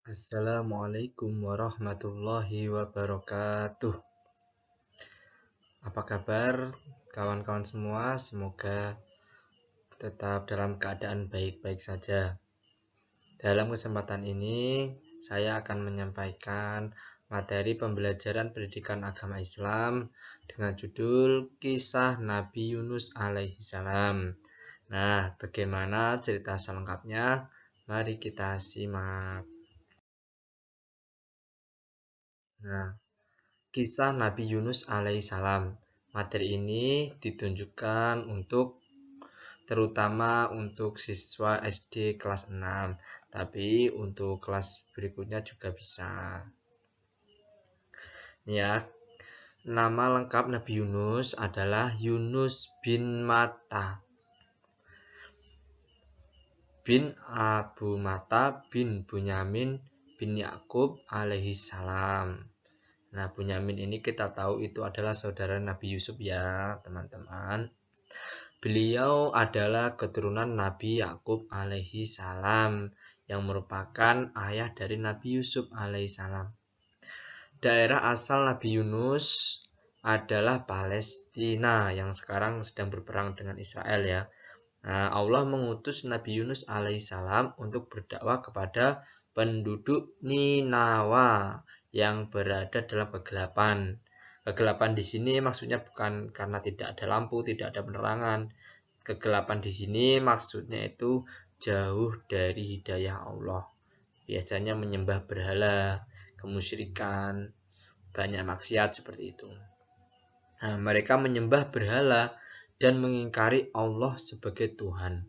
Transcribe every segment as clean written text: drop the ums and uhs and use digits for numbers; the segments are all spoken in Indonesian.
Assalamualaikum warahmatullahi wabarakatuh. Apa kabar kawan-kawan semua? Semoga tetap dalam keadaan baik-baik saja. Dalam kesempatan ini, saya akan menyampaikan materi pembelajaran pendidikan agama Islam dengan judul Kisah Nabi Yunus alaihi salam. Nah, bagaimana cerita selengkapnya? Mari kita simak. Nah, Kisah Nabi Yunus alaihissalam. Materi ini ditunjukkan terutama untuk siswa SD kelas 6, tapi untuk kelas berikutnya juga bisa. Ya, nama lengkap Nabi Yunus adalah Yunus bin Matta bin Abu Matta bin Bunyamin bin Yakub alaihissalam. Nah, Bunyamin ini kita tahu itu adalah saudara Nabi Yusuf ya, teman-teman. Beliau adalah keturunan Nabi Yakub alaihi salam yang merupakan ayah dari Nabi Yusuf alaihi salam. Daerah asal Nabi Yunus adalah Palestina yang sekarang sedang berperang dengan Israel ya. Nah, Allah mengutus Nabi Yunus alaihi salam untuk berdakwah kepada penduduk Ninawa yang berada dalam kegelapan. Kegelapan di sini maksudnya bukan karena tidak ada lampu, tidak ada penerangan. Kegelapan di sini maksudnya itu jauh dari hidayah Allah. Biasanya menyembah berhala, kemusyrikan, banyak maksiat seperti itu. Nah, mereka menyembah berhala dan mengingkari Allah sebagai Tuhan.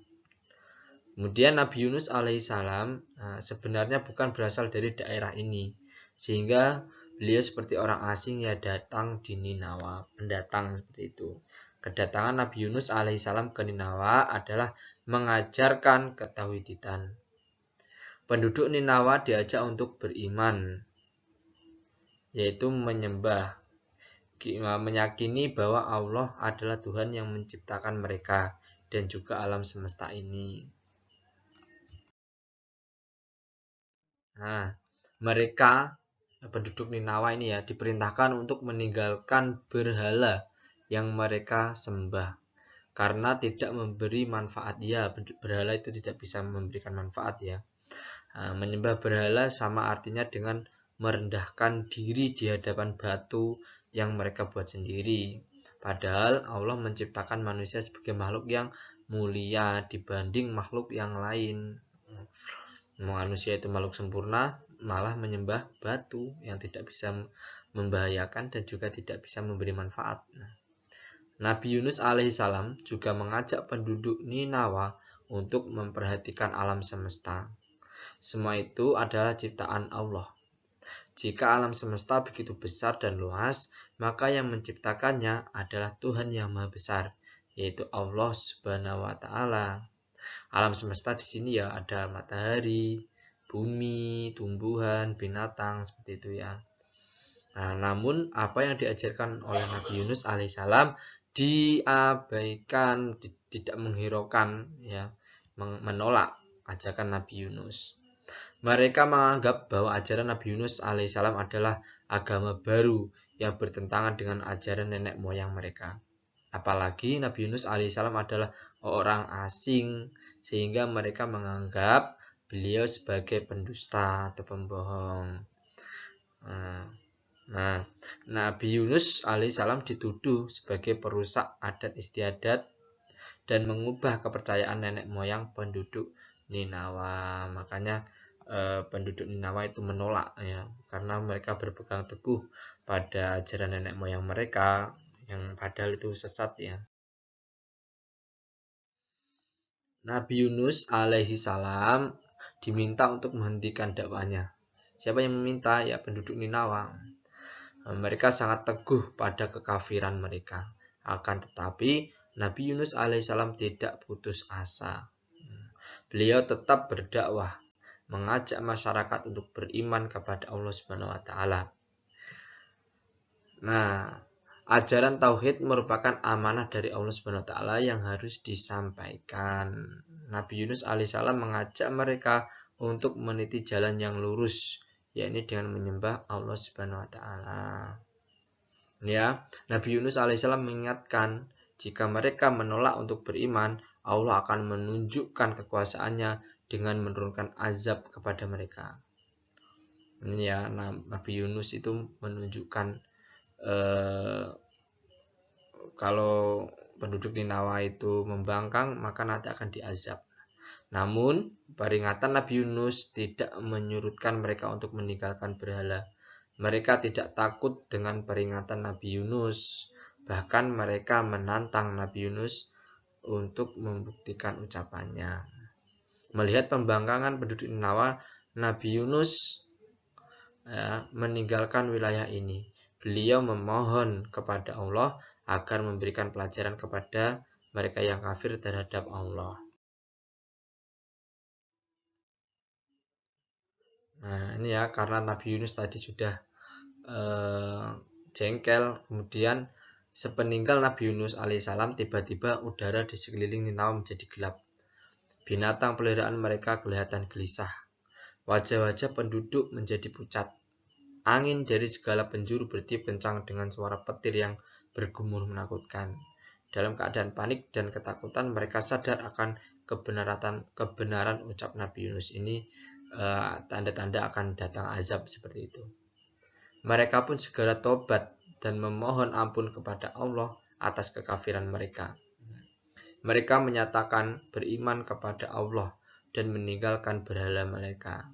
Kemudian Nabi Yunus alaihissalam sebenarnya bukan berasal dari daerah ini, sehingga beliau seperti orang asing yang datang di Ninawa, pendatang seperti itu. Kedatangan Nabi Yunus alaihissalam ke Ninawa adalah mengajarkan ketauhidan. Penduduk Ninawa diajak untuk beriman, yaitu meyakini bahwa Allah adalah Tuhan yang menciptakan mereka dan juga alam semesta ini. Nah, mereka penduduk Ninawa ini ya diperintahkan untuk meninggalkan berhala yang mereka sembah karena tidak memberi manfaat. Ya, berhala itu tidak bisa memberikan manfaat ya. Nah, menyembah berhala sama artinya dengan merendahkan diri di hadapan batu yang mereka buat sendiri. Padahal Allah menciptakan manusia sebagai makhluk yang mulia dibanding makhluk yang lain. Manusia itu makhluk sempurna, malah menyembah batu yang tidak bisa membahayakan dan juga tidak bisa memberi manfaat. Nabi Yunus alaihissalam juga mengajak penduduk Ninawa untuk memperhatikan alam semesta. Semua itu adalah ciptaan Allah. Jika alam semesta begitu besar dan luas, maka yang menciptakannya adalah Tuhan yang Maha Besar, yaitu Allah Subhanahu wa taala. Alam semesta di sini ya ada matahari, bumi, tumbuhan, binatang seperti itu ya. Nah, namun apa yang diajarkan oleh Nabi Yunus alaihissalam diabaikan, tidak menghiraukan ya, menolak ajakan Nabi Yunus. Mereka menganggap bahwa ajaran Nabi Yunus alaihissalam adalah agama baru yang bertentangan dengan ajaran nenek moyang mereka. Apalagi Nabi Yunus alaihissalam adalah orang asing, sehingga mereka menganggap beliau sebagai pendusta atau pembohong. Nah, Nabi Yunus alaihissalam dituduh sebagai perusak adat istiadat dan mengubah kepercayaan nenek moyang penduduk Ninawa. Makanya penduduk Ninawa itu menolak ya, karena mereka berpegang teguh pada ajaran nenek moyang mereka yang padahal itu sesat ya. Nabi Yunus alaihi salam diminta untuk menghentikan dakwahnya. Siapa yang meminta? Ya penduduk Ninawa. Mereka sangat teguh pada kekafiran mereka. Akan tetapi Nabi Yunus alaihissalam tidak putus asa. Beliau tetap berdakwah, mengajak masyarakat untuk beriman kepada Allah Subhanahu wa taala. Nah, ajaran tauhid merupakan amanah dari Allah Subhanahu wa taala yang harus disampaikan. Nabi Yunus alaihissalam mengajak mereka untuk meniti jalan yang lurus, yakni dengan menyembah Allah Subhanahu wa taala. Ya, Nabi Yunus alaihissalam mengingatkan, jika mereka menolak untuk beriman, Allah akan menunjukkan kekuasaannya dengan menurunkan azab kepada mereka. Ini ya, Nabi Yunus itu menunjukkan kalau penduduk Ninawa itu membangkang, maka nanti akan diazab. Namun, peringatan Nabi Yunus tidak menyurutkan mereka untuk meninggalkan berhala. Mereka tidak takut dengan peringatan Nabi Yunus. Bahkan mereka menantang Nabi Yunus untuk membuktikan ucapannya. Melihat pembangkangan penduduk Ninawa, Nabi Yunus meninggalkan wilayah ini. Beliau memohon kepada Allah agar memberikan pelajaran kepada mereka yang kafir terhadap Allah. Nah, ini ya, karena Nabi Yunus tadi sudah jengkel, kemudian sepeninggal Nabi Yunus alaihissalam, tiba-tiba udara di sekeliling Ninawa menjadi gelap. Binatang peliharaan mereka kelihatan gelisah. Wajah-wajah penduduk menjadi pucat. Angin dari segala penjuru bertiup kencang dengan suara petir yang bergumul menakutkan. Dalam keadaan panik dan ketakutan, mereka sadar akan kebenaran ucap Nabi Yunus ini, tanda-tanda akan datang azab seperti itu. Mereka pun segera tobat dan memohon ampun kepada Allah atas kekafiran mereka. Mereka menyatakan beriman kepada Allah dan meninggalkan berhala mereka.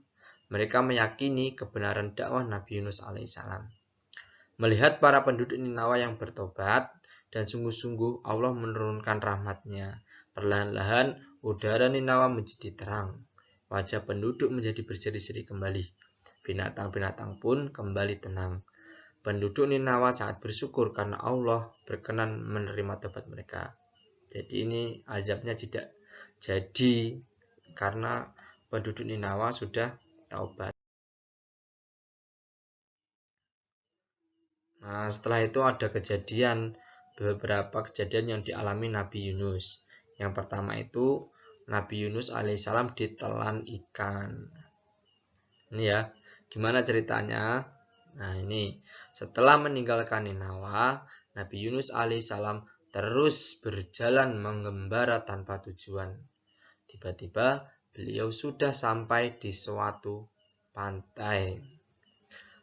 Mereka meyakini kebenaran dakwah Nabi Yunus alaihissalam. Melihat para penduduk Ninawa yang bertobat dan sungguh-sungguh Allah menurunkan rahmatnya. Perlahan-lahan udara Ninawa menjadi terang. Wajah penduduk menjadi berseri-seri kembali. Binatang-binatang pun kembali tenang. Penduduk Ninawa sangat bersyukur karena Allah berkenan menerima tobat mereka. Jadi ini azabnya tidak jadi karena penduduk Ninawa sudah taubat. Nah, setelah itu ada beberapa kejadian yang dialami Nabi Yunus. Yang pertama itu Nabi Yunus alaihissalam ditelan ikan. Ini ya, gimana ceritanya? Nah ini, setelah meninggalkan Ninawa, Nabi Yunus alaihissalam terus berjalan mengembara tanpa tujuan. Tiba-tiba beliau sudah sampai di suatu pantai.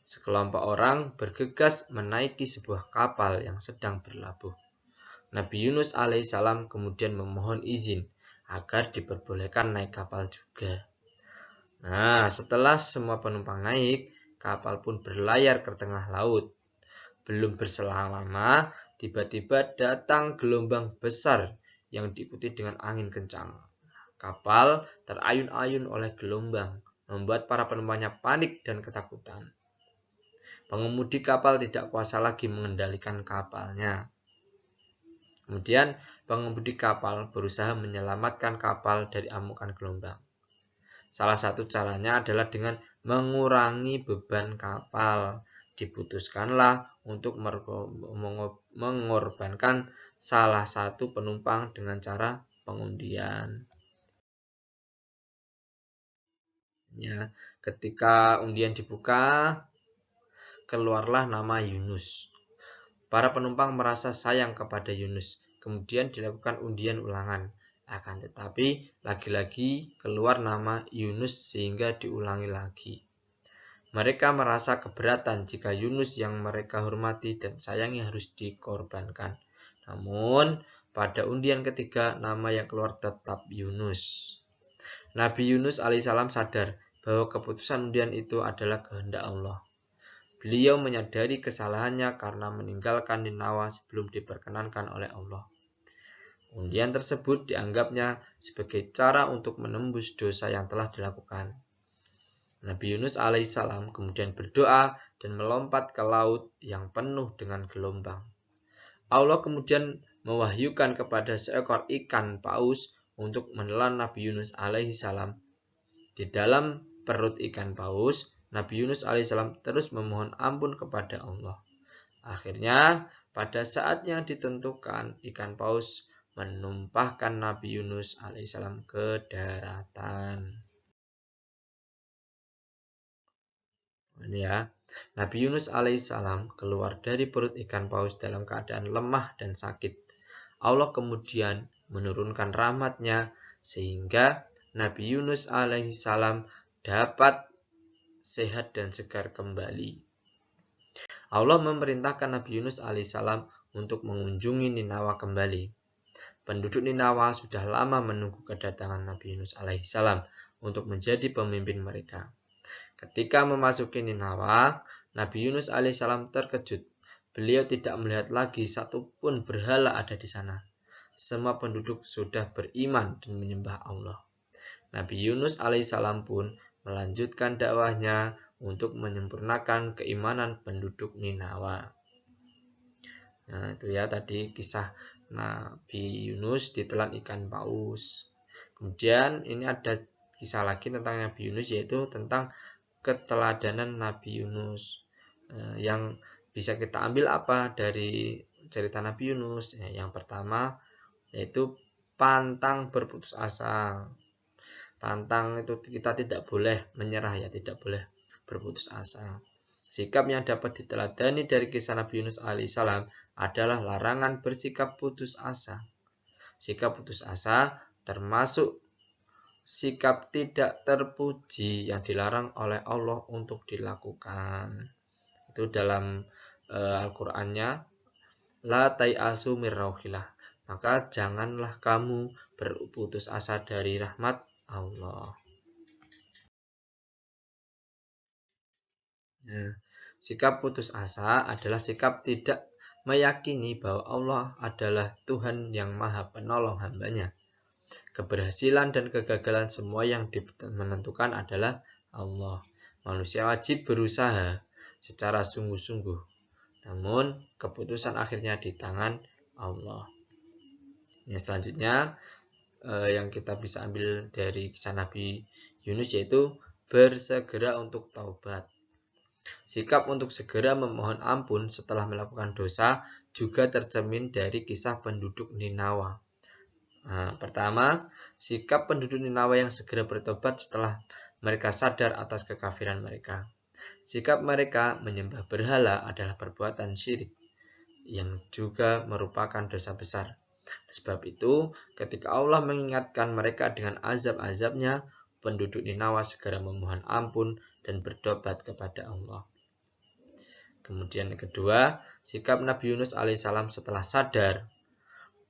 Sekelompok orang bergegas menaiki sebuah kapal yang sedang berlabuh. Nabi Yunus alaihissalam kemudian memohon izin agar diperbolehkan naik kapal juga. Nah, setelah semua penumpang naik, kapal pun berlayar ke tengah laut. Belum berselang lama, tiba-tiba datang gelombang besar yang diikuti dengan angin kencang. Kapal terayun-ayun oleh gelombang, membuat para penumpangnya panik dan ketakutan. Pengemudi kapal tidak kuasa lagi mengendalikan kapalnya. Kemudian pengemudi kapal berusaha menyelamatkan kapal dari amukan gelombang. Salah satu caranya adalah dengan mengurangi beban kapal. Diputuskanlah untuk mengorbankan salah satu penumpang dengan cara pengundian. Ya, ketika undian dibuka, keluarlah nama Yunus. Para penumpang merasa sayang kepada Yunus. Kemudian dilakukan undian ulangan. Akan tetapi, lagi-lagi keluar nama Yunus sehingga diulangi lagi. Mereka merasa keberatan jika Yunus yang mereka hormati dan sayangi harus dikorbankan. Namun, pada undian ketiga, nama yang keluar tetap Yunus. Nabi Yunus alaihissalam sadar bahwa keputusan undian itu adalah kehendak Allah. Beliau menyadari kesalahannya karena meninggalkan Ninawa sebelum diperkenankan oleh Allah. Undian tersebut dianggapnya sebagai cara untuk menembus dosa yang telah dilakukan. Nabi Yunus alaihissalam kemudian berdoa dan melompat ke laut yang penuh dengan gelombang. Allah kemudian mewahyukan kepada seekor ikan paus untuk menelan Nabi Yunus alaihissalam. Di dalam perut ikan paus, Nabi Yunus alaihissalam terus memohon ampun kepada Allah. Akhirnya, pada saat yang ditentukan, ikan paus menumpahkan Nabi Yunus alaihissalam ke daratan. Ya. Nabi Yunus alaihissalam keluar dari perut ikan paus dalam keadaan lemah dan sakit. Allah kemudian menurunkan rahmat-Nya sehingga Nabi Yunus alaihissalam dapat sehat dan segar kembali. Allah memerintahkan Nabi Yunus alaihissalam untuk mengunjungi Ninawa kembali. Penduduk Ninawa sudah lama menunggu kedatangan Nabi Yunus alaihissalam untuk menjadi pemimpin mereka. Ketika memasuki Ninawa, Nabi Yunus alaihissalam terkejut. Beliau tidak melihat lagi satupun berhala ada di sana. Semua penduduk sudah beriman dan menyembah Allah. Nabi Yunus alaihissalam pun melanjutkan dakwahnya untuk menyempurnakan keimanan penduduk Ninawa. Nah, itu ya tadi kisah Nabi Yunus ditelan ikan paus. Kemudian ini ada kisah lagi tentang Nabi Yunus, yaitu tentang keteladanan Nabi Yunus. Yang bisa kita ambil apa dari cerita Nabi Yunus? Yang pertama yaitu pantang berputus asa. Pantang itu kita tidak boleh menyerah, ya tidak boleh berputus asa. Sikap yang dapat diteladani dari kisah Nabi Yunus alaihissalam adalah larangan bersikap putus asa. Sikap putus asa termasuk sikap tidak terpuji yang dilarang oleh Allah untuk dilakukan. Itu dalam Al-Qur'annya, la tai'asu mir rauhillah. Maka janganlah kamu berputus asa dari rahmat Allah. Nah, sikap putus asa adalah sikap tidak meyakini bahwa Allah adalah Tuhan yang maha penolong hambanya. Keberhasilan dan kegagalan semua yang menentukan adalah Allah. Manusia wajib berusaha secara sungguh-sungguh, namun keputusan akhirnya di tangan Allah. Yang selanjutnya yang kita bisa ambil dari kisah Nabi Yunus yaitu bersegera untuk taubat. Sikap untuk segera memohon ampun setelah melakukan dosa juga tercermin dari kisah penduduk Ninawa. Nah, pertama, sikap penduduk Ninawa yang segera bertobat setelah mereka sadar atas kekafiran mereka. Sikap mereka menyembah berhala adalah perbuatan syirik yang juga merupakan dosa besar. Sebab itu, ketika Allah mengingatkan mereka dengan azab-azabnya, penduduk Ninawa segera memohon ampun dan bertobat kepada Allah. Kemudian yang kedua, sikap Nabi Yunus alaihissalam setelah sadar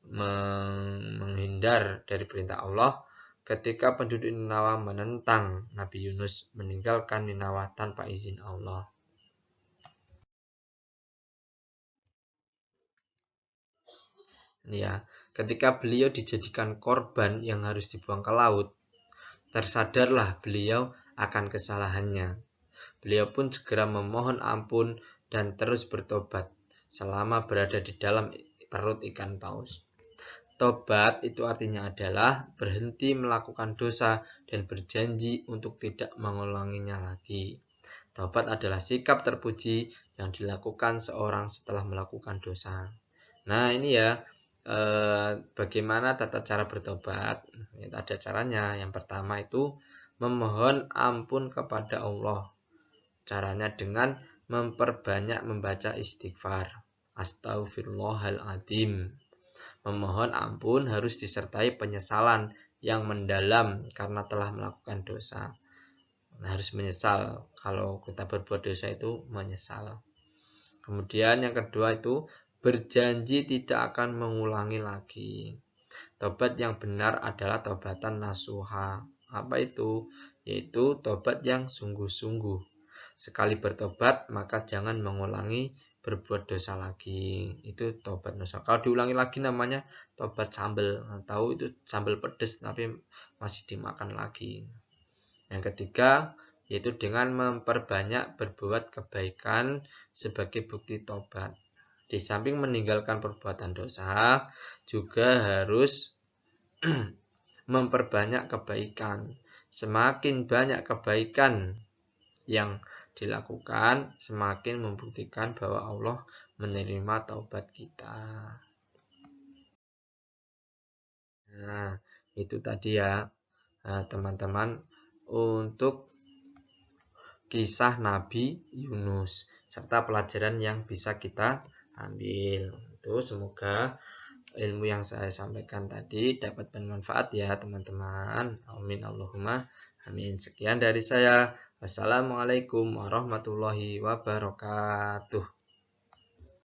menghindar dari perintah Allah ketika penduduk Ninawa menentang Nabi Yunus meninggalkan Ninawa tanpa izin Allah. Ya, ketika beliau dijadikan korban yang harus dibuang ke laut, tersadarlah beliau akan kesalahannya. Beliau pun segera memohon ampun dan terus bertobat selama berada di dalam perut ikan paus. Tobat itu artinya adalah berhenti melakukan dosa dan berjanji untuk tidak mengulanginya lagi. Tobat adalah sikap terpuji yang dilakukan seorang setelah melakukan dosa. Nah, ini ya bagaimana tata cara bertobat. Ada caranya. Yang pertama itu memohon ampun kepada Allah. Caranya dengan memperbanyak membaca istighfar. Astaghfirullahaladzim. Memohon ampun harus disertai penyesalan yang mendalam karena telah melakukan dosa. Harus menyesal. Kalau kita berbuat dosa itu menyesal. Kemudian yang kedua itu berjanji tidak akan mengulangi lagi. Tobat yang benar adalah tobatan nasuha. Apa itu? Yaitu tobat yang sungguh-sungguh. Sekali bertobat maka jangan mengulangi berbuat dosa lagi. Itu tobat nasuha. Kalau diulangi lagi namanya tobat sambel. Tahu itu sambal pedas tapi masih dimakan lagi. Yang ketiga yaitu dengan memperbanyak berbuat kebaikan sebagai bukti tobat. Di samping meninggalkan perbuatan dosa, juga harus memperbanyak kebaikan. Semakin banyak kebaikan yang dilakukan, semakin membuktikan bahwa Allah menerima taubat kita. Nah, itu tadi ya, teman-teman, untuk kisah Nabi Yunus serta pelajaran yang bisa kita ambil. Itu semoga ilmu yang saya sampaikan tadi dapat bermanfaat ya teman-teman. Amin Allahumma amin. Sekian dari saya. Wassalamualaikum warahmatullahi wabarakatuh.